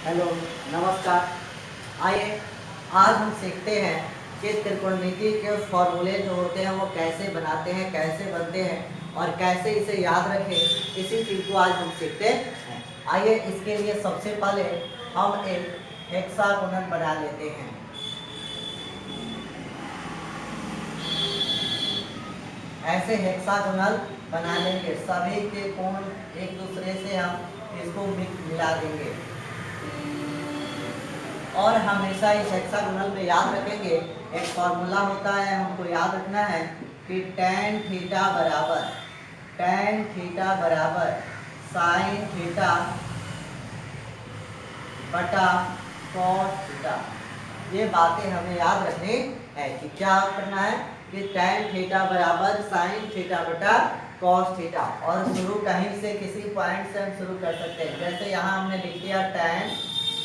Hello, नमस्कार। आइए आज हम सीखते हैं कि त्रिकोणमिति के फॉर्मूले जो होते हैं वो कैसे बनाते हैं, कैसे बनते हैं और कैसे इसे याद रखें। इसी चीज़ को आज हम सीखते हैं। आइए इसके लिए सबसे पहले हम एक हेक्सागोनल बना लेते हैं। ऐसे हेक्सागोनल बना लेंगे, सभी के कोण एक दूसरे से हम इसको मिला देंगे और हमेशा इस हेक्सागोनल में याद रखेंगे, एक फॉर्मूला होता है, हमको याद रखना है कि tan थीटा बराबर साइन थीटा बटा कॉस थीटा। ये बातें हमें याद रखनी है कि क्या करना है कि tan थीटा बराबर साइन थीटा बटा कॉस थीटा, और शुरू कहीं से किसी पॉइंट से हम शुरू कर सकते हैं। जैसे यहाँ हमने लिख दिया tan,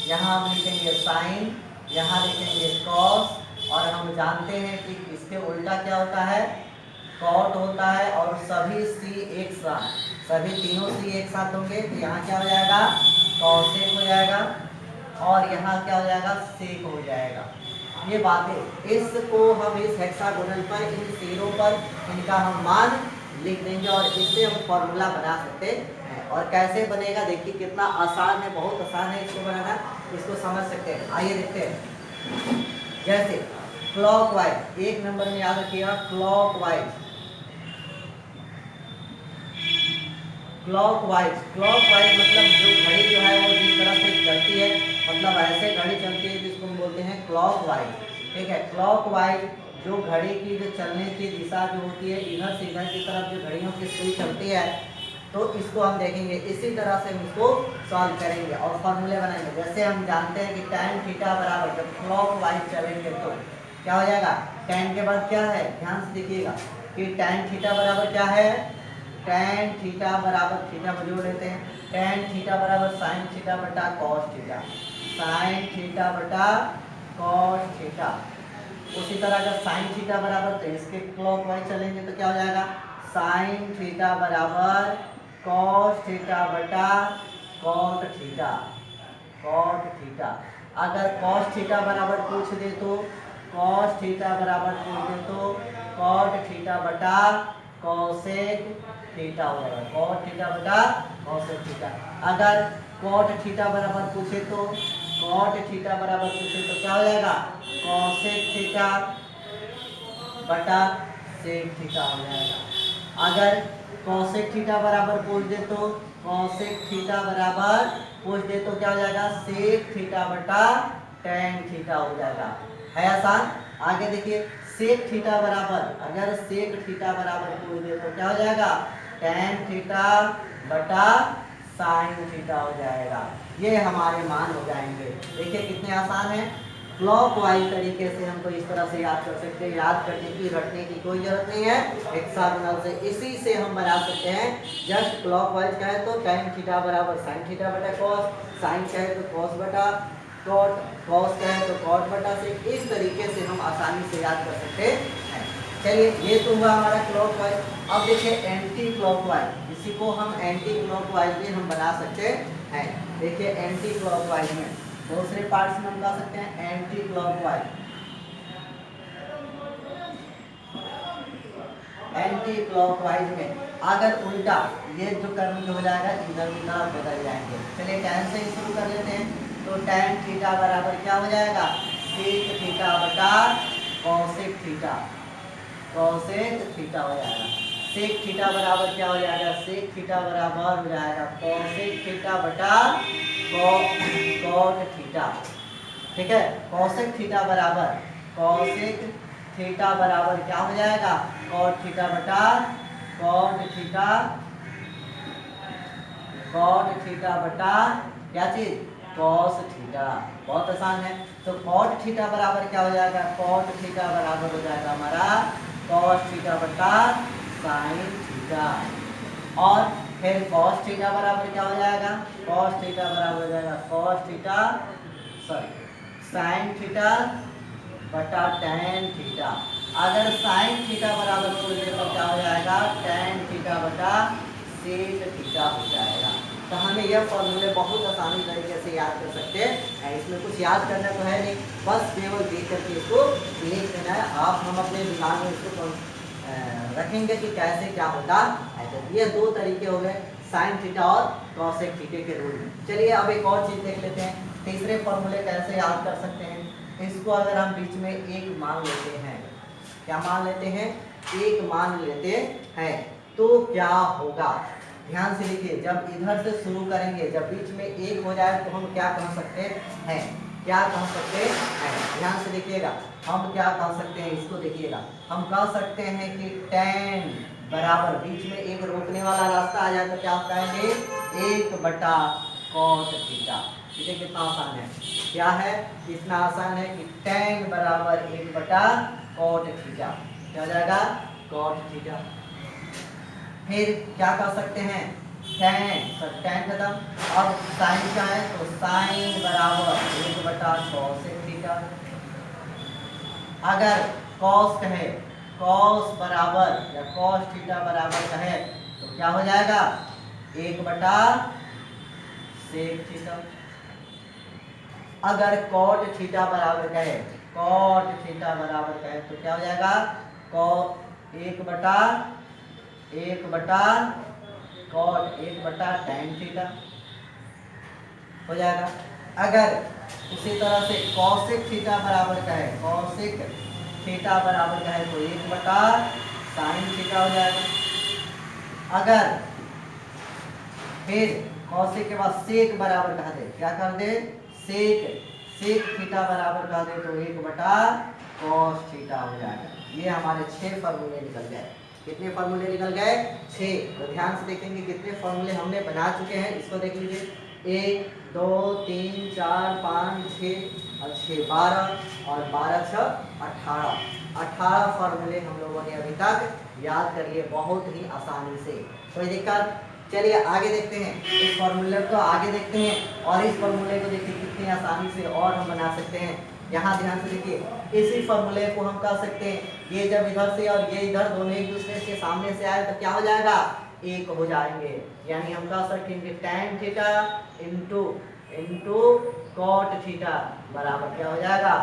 यहाँ हम लिखेंगे साइन, यहाँ लिखेंगे कॉस, और हम जानते हैं कि इसके उल्टा क्या होता है, कॉट होता है। और सभी सी एक साथ, सभी तीनों सी एक साथ होंगे तो यहाँ क्या हो जाएगा, कॉसेक हो जाएगा, और यहाँ क्या हो जाएगा, सेक हो जाएगा। ये बातें, इसको हम इस हेक्सागोनल पर, इन सिरों पर इनका हम मान लिख देंगे और इससे हम फॉर्मूला बना सकते हैं। और कैसे बनेगा देखिए, कितना आसान है, बहुत आसान है इसको बनाना, इसको समझ सकते हैं। आइए देखते हैं। जैसे क्लॉकवाइज, एक नंबर में याद रखिएगा, क्लॉकवाइज मतलब जो घड़ी जो है वो जिस तरह से चलती है, मतलब ऐसे घड़ी चलती है जिसको हम बोलते हैं क्लॉकवाइज। ठीक है, क्लॉकवाइज जो घड़ी की जो चलने की दिशा जो होती है, इधर से इधर की तरफ जो घड़ियों की सुई चलती है, तो इसको हम देखेंगे। इसी तरह से हम इसको सॉल्व करेंगे और फॉर्मूले बनाएंगे। जैसे हम जानते हैं कि tan थीटा बराबर, जब क्लॉकवाइज चलेंगे तो क्या हो जाएगा, tan के बाद क्या है, ध्यान से देखिएगा कि tan थीटा बराबर क्या है, tan थीटा बराबर, थीटा को जोड़ लेते हैं, tan थीटा बराबर साइन थीटा बटा कॉस थीटा, साइन थीटा बटा कॉस थीटा। उसी तरह अगर साइन थीटा बराबर, तो इसके क्लॉकवाइज चलेंगे तो क्या हो जाएगा, साइन थीटा बराबर कॉस थीटा बटा कॉट थीटा, कॉट थीटा। अगर कॉस थीटा बराबर पूछ दे तो, कॉस थीटा बराबर पूछ दे तो कॉट थीटा बटा कॉसेक थीटा हो जाएगा, कॉट थीटा बटा कॉसेक थीटा। अगर कॉट थीटा बराबर पूछे तो, कॉट थीटा बराबर पूछे तो क्या हो जाएगा, कॉसेक थीटा बटा सेक थीटा हो जाएगा। अगर कॉसेक थीटा बराबर पूछ दे तो, कॉसेक थीटा बराबर पूछ दे तो क्या हो जाएगा, सेक थीटा बटा tan थीटा हो जाएगा। है आसान। आगे देखिए, सेक थीटा बराबर, अगर सेक थीटा बराबर पूछ दे तो क्या हो जाएगा, tan थीटा बटा साइन थीटा हो जाएगा। ये हमारे मान हो जाएंगे। देखिए कितने आसान है। क्लॉकवाइज तरीके से हमको इस तरह से याद कर सकते हैं, याद करने की, रटने की कोई जरूरत नहीं है। हेक्सागोनल से इसी से हम बना सकते हैं। जस्ट क्लॉकवाइज का है तो tan थीटा बराबर साइन थीटा बटा कॉस, साइन का है तो कॉस बटा कॉट, कॉस का है तो कॉट बटा सेक। इस तरीके से हम आसानी से याद कर सकते हैं। चलिए, ये तो हुआ हमारा क्लॉकवाइज। अब देखिए एंटी क्लॉकवाइज, इसी को हम एंटी क्लॉकवाइज भी हम बना सकते हैं। देखिए एंटी क्लॉकवाइज में दूसरे पार्ट्स में हम बता सकते हैं एंटी क्लॉकवाइज। एंटी क्लॉकवाइज में अगर उल्टा, ये जो कर्म जो हो जाएगा इधर की तरफ बदल जाएंगे। चलिए tan से ही शुरू कर लेते हैं। तो tan थीटा बराबर क्या हो जाएगा, सेक थीटा बटा कॉसेक थीटा, कॉसेक थीटा हो जाएगा। सेक थीटा बराबर क्या हो जाएगा, सेक थीटा बराबर हो जाएगा कॉसेक थीटा बटा कॉट थीटा। ठीक है, कॉसेक थीटा बराबर, कॉसेक थीटा बराबर क्या हो जाएगा, कॉट थीटा बटा कॉट थीटा, कॉट थीटा बटा क्या चीज, कॉस थीटा। बहुत आसान है। तो कॉट थीटा बराबर क्या हो जाएगा, कॉट थीटा बराबर हो जाएगा हमारा कॉस थीटा बटा साइन थीटा। और फिर कॉस थीटा बराबर क्या हो जाएगा, कॉस थीटा बराबर हो जाएगा cos theta, sorry sine theta बटा tan थीटा। अगर साइन थीटा बराबर पूछ दे तो क्या हो जाएगा, tan थीटा बटा सेक थीटा हो जाएगा। तो हमें यह फॉर्मूले बहुत आसानी तरीके से याद कर सकते हैं। इसमें कुछ याद करना तो है नहीं, बस केवल देख करके इसको लिख देना है। आप हम अपने दिमाग में इसको रखेंगे कि कैसे क्या होता है। ये दो तरीके हो गए, साइन थीटा और कॉसेक थीटा के रूल में। चलिए अब एक और चीज़ देख लेते हैं, तीसरे फॉर्मूले कैसे याद कर सकते हैं। इसको अगर हम बीच में एक मान लेते हैं, क्या मान लेते हैं, एक मान लेते हैं, तो क्या होगा, ध्यान से देखिए। जब इधर से शुरू करेंगे, जब बीच में एक हो जाए तो हम क्या कह सकते हैं, क्या कह सकते हैं, ध्यान से देखिएगा। हम क्या कह सकते हैं, इसको देखिएगा। हम कह सकते हैं कि tan बराबर, बीच में एक रोकने वाला रास्ता आ जाए तो क्या कहेंगे, 1/cos थीटा। ठीक है, कितना आसान है, क्या है, इतना आसान है कि tan बराबर 1/cot थीटा, क्या हो जाएगा, cot थीटा। फिर क्या कर सकते हैं, tan खत्म। अब साइन क्या है, तो साइन बराबर 1/cos थीटा। अगर cos कहे, cos बराबर या cos थीटा बराबर कहे तो क्या हो जाएगा, 1/sec थीटा। अगर cot थीटा बराबर कहे, cot थीटा बराबर कहे तो क्या हो जाएगा, 1/tan थीटा हो जाएगा। अगर उसी तरह से cosec थीटा बराबर कहे, cosec थीटा बराबर कहे तो 1/sin थीटा हो जाएगा। अगर फिर cosec के बाद sec बराबर कह दे, क्या कर दे, sec थीटा बराबर कह दे तो 1/cos थीटा हो जाएगा। ये हमारे 6 फार्मूले निकल गए। कितने फार्मूले निकल गए, 6। तो ध्यान से देखेंगे कितने फार्मूले हमने बना चुके हैं, इसको देख लीजिए। 1 2 3 4 5 6 और 6 12 और 12 6 18 फार्मूले हम लोगों ने अभी तक याद कर लिए बहुत ही आसानी से। कोई दिक्कत, चलिए आगे देखते हैं, इस फार्मूले को आगे देखते हैं और इस फार्मूले को देखिए कितनी आसानी से और हम बना सकते हैं। यहाँ ध्यान से देखिए, इसी फार्मूले को हम कह सकते हैं, ये जब इधर से और ये इधर दोनों एक दूसरे के सामने से आए तो क्या हो जाएगा, एक हो जाएंगे। यानी हम कह सकेंगे tan theta into cot theta बराबर क्या हो जाएगा,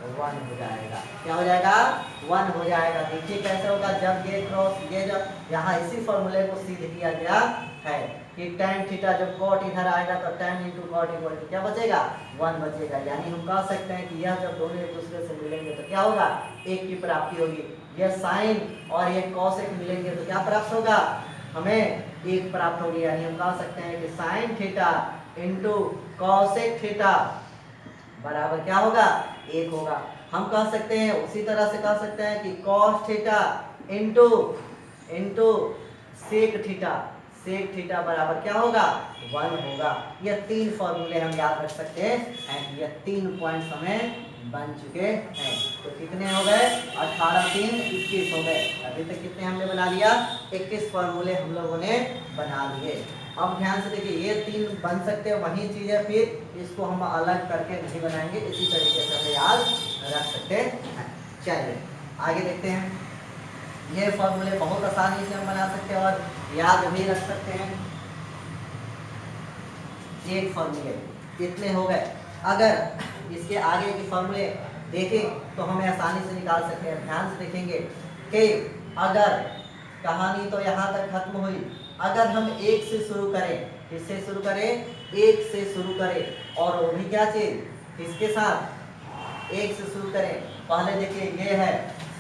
1 हो जाएगा। क्या हो जाएगा, 1 हो जाएगा। देखिए कैसे होगा, जब ये क्रॉस ये जब यहाँ इसी फॉर्मूले को सिद्ध किया गया है कि tan थीटा जब cot इधर आएगा तो tan into cot equal to क्या बचेगा, 1 बचेगा। यानी हम कह सकते हैं कि यह जब दोनों एक दूसरे से मिलेंगे तो क्या होगा, एक की प्राप्ति होगी। यह साइन और ये cosec मिलेंगे तो क्या प्राप्त होगा, हमें एक प्राप्त होगी। यानी हम कह सकते हैं कि sine theta into cosec theta बराबर क्या होगा, 1 होगा। हम कह सकते हैं, उसी तरह से कह सकते हैं कि cos theta into sec theta बराबर क्या होगा, 1 होगा। यह 3 फॉर्मूले हम याद रख सकते हैं। यह 3 पॉइंट्स हमें बन चुके हैं। तो कितने हो गए, 18 3 21 हो गए। अभी तक कितने हमने बना लिया, 21 फॉर्मूले हम लोगों ने बना लिए। अब ध्यान से देखिए, ये 3 बन सकते हैं, वही चीज़ है, फिर इसको हम अलग करके नहीं बनाएंगे, इसी तरीके से हमें याद रख सकते हैं। चलिए आगे देखते हैं। ये फॉर्मूले बहुत आसानी से हम बना सकते हैं और याद भी रख सकते हैं। 8 फॉर्मूले कितने हो गए। अगर इसके आगे के फॉर्मूले देखें तो हमें आसानी से निकाल सकते हैं। ध्यान से देखेंगे कि अगर कहानी तो यहाँ तक खत्म हुई, अगर हम 1 से शुरू करें, किससे शुरू करें, 1 से शुरू करें, और वो भी क्या चीज़, किसके साथ, 1 से शुरू करें। पहले देखिए ये है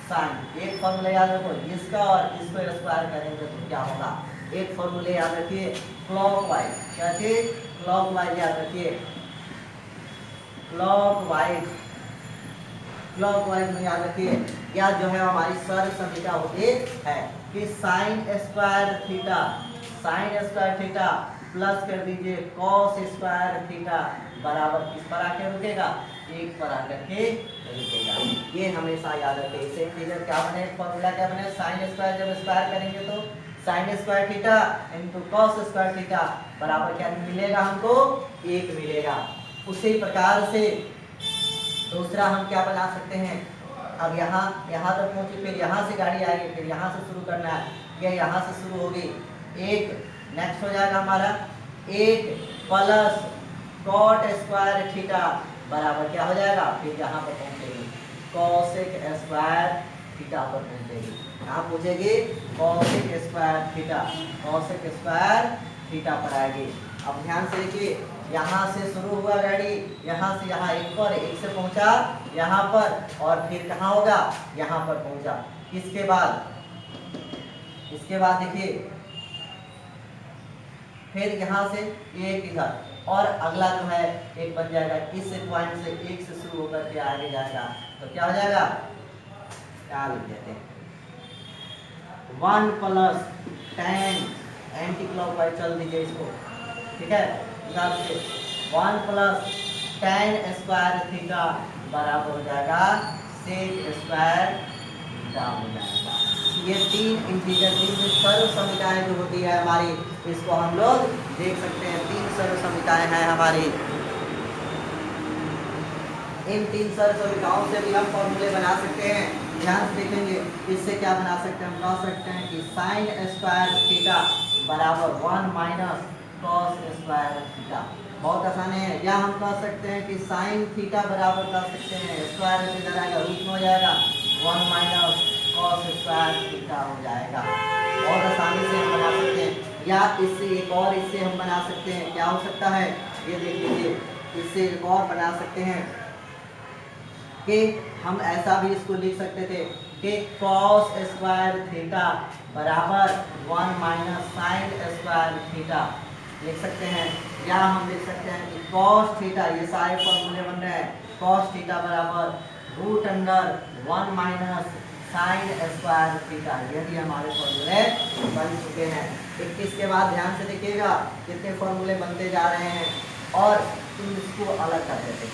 साइन, एक फॉर्मूले याद रखो, इसका और इसको स्क्वायर करेंगे तो क्या होगा। एक फॉर्मूले याद रखिए क्लॉकवाइज, क्या चीज, क्लॉकवाइज याद रखिए, क्लॉकवाइज में याद रखिए। या जो है हमारी सर्व संहिता होती है कि साइन स्क्वायर थीटा प्लस कर दीजिए कॉस स्क्वायर थीटा बराबर किस पर आके रुकेगा, 1 पर आकर के रुकेगा। ये हमेशा याद रखें। इसे फिगर क्या बने, फॉर्मूला क्या बने, साइन स्क्वायर जब स्क्वायर करेंगे तो sign square theta into cos square theta बराबर क्या मिलेगा, हमको 1 मिलेगा। उसी प्रकार से दूसरा हम क्या बना सकते हैं, अब यहाँ तक पहुँची, फिर यहाँ से गाड़ी आएगी, फिर यहाँ से शुरू करना है, ये यहाँ से शुरू होगी, 1 नेक्स्ट हो जाएगा हमारा 8 प्लस कॉट स्क्वायर थीटा बराबर क्या हो जाएगा, फिर यहाँ पर पहुंचेगी कॉसेक स्क्वायर थीटा पर पहुंचेगी। यहाँ पूछेगी cosec square theta, cosec square theta पर आएगी। अब ध्यान से देखिए, यहाँ से शुरू हुआ गाड़ी, यहाँ से यहाँ एक पर, एक से पहुंचा यहाँ पर और फिर कहाँ होगा, यहाँ पर पहुंचा। इसके बाद देखिए फिर यहाँ से एक इधर और अगला जो है एक बन जाएगा, इस पॉइंट से एक से शुरू होकर के आगे जाएगा तो क्या हो जाएगा, क्या लिख देते हैं 1 प्लस tan, एंटी क्लॉकवाइज चल दीजिए इसको, ठीक है। इधर से 1 प्लस tan स्क्वायर थीटा बराबर हो जाएगा सेक स्क्वायर थीटा हो जाएगा। ये तीन इंटीजर, तीन सर्व समीकरण जो होती है हमारी, इसको हम लोग देख सकते हैं। तीन सर्व समीकरण हैं हमारी, इन तीन सर्व समीकरणों से भी हम फॉर्मूले बना सकते हैं। ध्यान से देखेंगे, इससे क्या बना सकते हैं, हम कह सकते हैं कि साइन स्क्वायर थीटा बराबर 1 माइनस कॉस स्क्वायर थीटा। बहुत आसान है। या हम कह सकते हैं कि साइन थीटा बराबर कर सकते हैं, स्क्वायर में इधर आएगा रूट में हो जाएगा 1 माइनस कॉस स्क्वायर थीटा हो जाएगा। बहुत आसानी से हम बना सकते हैं। या इससे एक और इससे हम बना सकते हैं, क्या हो सकता है, ये देख लीजिए, इससे एक और बना सकते हैं कि हम ऐसा भी इसको लिख सकते थे कि कॉस स्क्वायर थीटा बराबर 1 माइनस साइन स्क्वायर थीटा लिख सकते हैं। या हम लिख सकते हैं कि कॉस थीटा, ये सारे फॉर्मूले बन रहे हैं, कॉस थीटा बराबर root under 1 minus sine square theta. ये भी हमारे फॉर्मूले बन चुके हैं। 21 के बाद ध्यान से देखिएगा कितने फॉर्मूले बनते जा रहे हैं और इसको अलग कर देते हैं।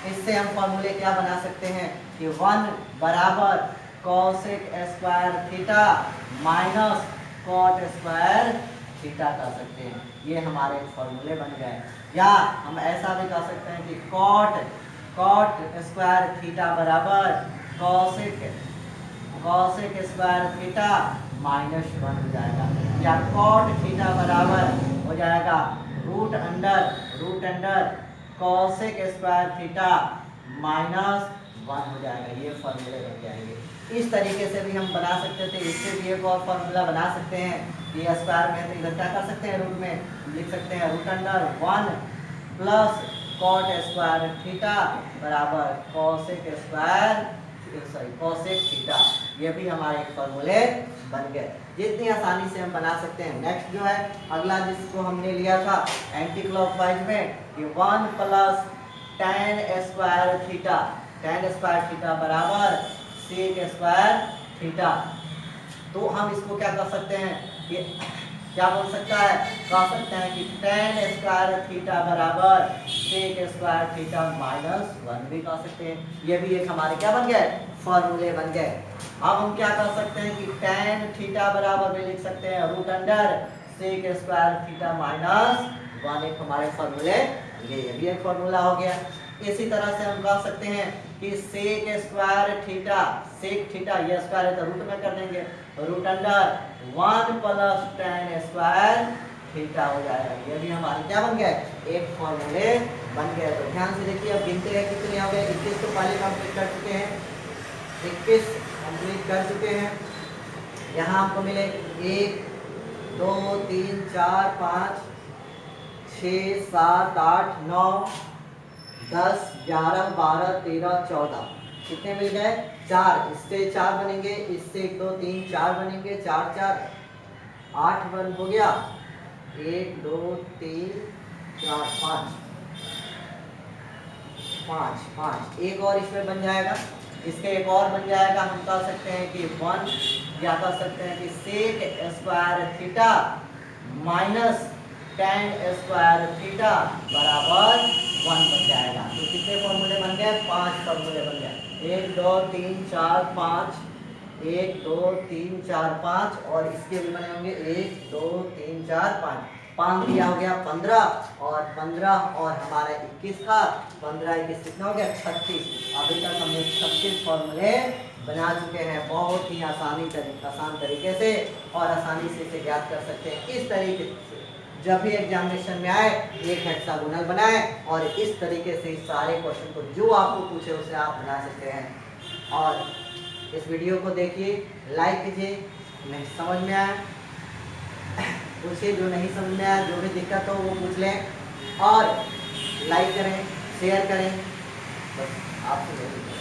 इससे हम फॉर्मूले क्या बना सकते हैं कि 1 बराबर cosec square theta minus cot square theta कर सकते हैं। ये हमारे फॉर्मूले बन गए। या हम ऐसा भी कर सकते हैं कि कॉट स्क्वायर थीटा बराबर कॉसेक स्क्वायर थीटा माइनस 1 हो जाएगा। या कॉट थीटा बराबर हो जाएगा root under cosec square theta minus 1 हो जाएगा। ये फॉर्मूले बन जाएंगे। इस तरीके से भी हम बना सकते थे। इससे भी एक और फॉर्मूला बना सकते हैं कि स्क्वायर में तो इधर क्या कर सकते हैं, रूट में लिख सकते हैं root under 1 plus cot square theta बराबर कॉसेक थीटा। ये भी हमारे एक फॉर्मूले बन गए। जितनी आसानी से हम बना सकते हैं। नेक्स्ट जो है अगला जिसको हमने लिया था एंटी क्लॉकवाइज में कि 1 प्लस tan स्क्वायर थीटा बराबर सेक स्क्वायर थीटा। तो हम इसको क्या कर सकते हैं कि क्या बोल सकता है, कह सकते हैं कि tan स्क्वायर थीटा बराबर सेक स्क्वायर थीटा माइनस 1 भी कह सकते हैं। ये भी एक हमारे क्या बन गए, फॉर्मूले बन गए। अब हम क्या कर सकते हैं कि tan थीटा बराबर भी लिख सकते हैं root under sec square theta minus 1, एक हमारे फॉर्मूले, ये भी एक फॉर्मूला हो गया। इसी तरह से हम कह सकते हैं कि sec square theta, sec theta ये स्क्वायर है तो रूट में कर देंगे, root under 1 plus tan square theta हो जाएगा। ये भी हमारे क्या बन गए, एक फॉर्मूले बन गए। तो ध्यान से देखिए, अब गिनते हैं कितने हो गए। 21 तो पहले कंप्लीट कर चुके हैं, 21 कंप्लीट कर चुके हैं। यहाँ हमको मिले 1 2 3 4 5 6 7 8 9 10 11 12 13 14, कितने मिल गए, 4। इससे 4 बनेंगे, इससे 1 2 3 4 बनेंगे, 4 4 8 बन हो गया, 1 2 3 4 5 एक और इसमें बन जाएगा। इसके एक और बन जाएगा, हम कह सकते हैं कि 1, या कह सकते हैं कि sec square theta minus tan square theta बराबर 1 बन जाएगा। तो कितने फॉर्मूले बन गए, 5 फॉर्मूले बन गए। 1 2 3 4 5, 1 2 3 4 5 और इसके भी बने होंगे 1 2 3 4 5 दिया हो गया 15 और 15 और हमारा 21 था। 15 21 कितना हो गया, 36। अभी तक हमने 36 फॉर्मूले बना चुके हैं। बहुत ही आसान तरीके से और आसानी से इसे ज्ञात कर सकते हैं। इस तरीके से जब भी एग्जामिनेशन में आए एक हेक्सागोनल बनाए और इस तरीके से सारे क्वेश्चन को जो आपको पूछे उसे आप बना सकते हैं। और इस वीडियो को देखिए, लाइक कीजिए, नहीं समझ में आया पूछिए, जो नहीं समझ में आया जो भी दिक्कत हो वो पूछ लें, और लाइक करें, शेयर करें, बस आपसे